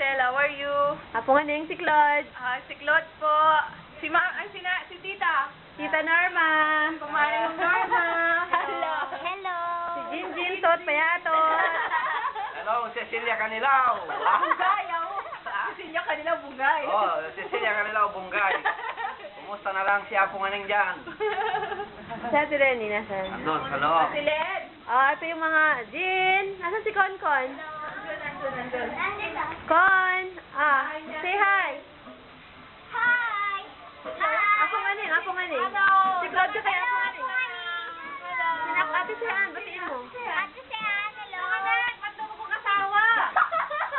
Michelle. How are you? Apo nga na yung si Claude. Si Claude po. Si Tita. Tita Norma. Kumain ng Norma. Hello. Hello. Si Jinjin, Tot, Payatot. Hello, Cecilia Canilao. Bungay, Cecilia kanila bungay. Oh, Cecilia Canilao, Bungay. Kumusta na lang si Apo Nganing dyan? Sa si Renny, nasan? Andun, sa loob. Si Led. Ito yung mga Jin. Nasan si Con? Nandun. Con. Say hi. Hi. Ako nga ning, Hello. Si Claude ka kaya ako nga ning. Hello. Ate si Ann, batiin mo. Ate si Ann, hello. Ba't mo kong asawa?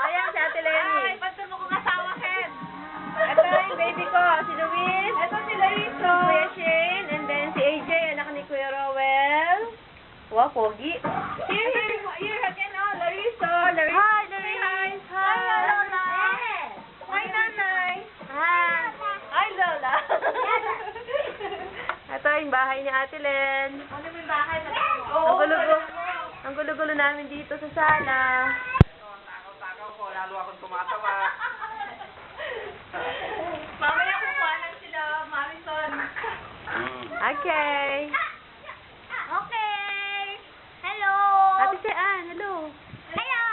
Ayan si Ate Lenny. Ay, ba't mo kong asawa, Ken? Ito yung baby ko, si Luis. Ito si Larissa. Si Kuya Shane. And then si AJ, anak ni Kuya Rowell. Wow, pogi. Here again, Larissa. Hi, Larissa. Hi. Hi, Lola. Hi, Nanay. Hi. Hi, Lola. Ito yung bahay ni Ate Len. Ano yung bahay na? Ang gulo-gulo namin dito sa sala. Takaw-takaw ko, lalo akong tumatawa. Mamaya kukuha lang sila, Marison. Okay. Okay. Hello. Ate si Ann, hello. Hello.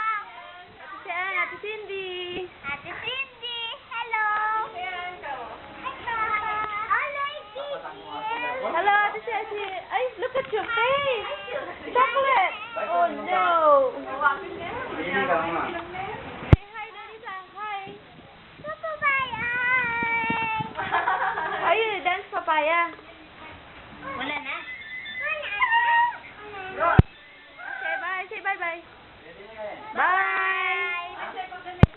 Ate si Ann, Ate Cindy. Ate Cindy. Hello. Hello. Hello, Ate Ceci. Ay, look at your face. Chocolate. Oh, no. Hindi ka naman. Say hi, Larissa. Hi. Ayun, dance papaya. Wala na. Okay, bye. Say bye-bye. Bye.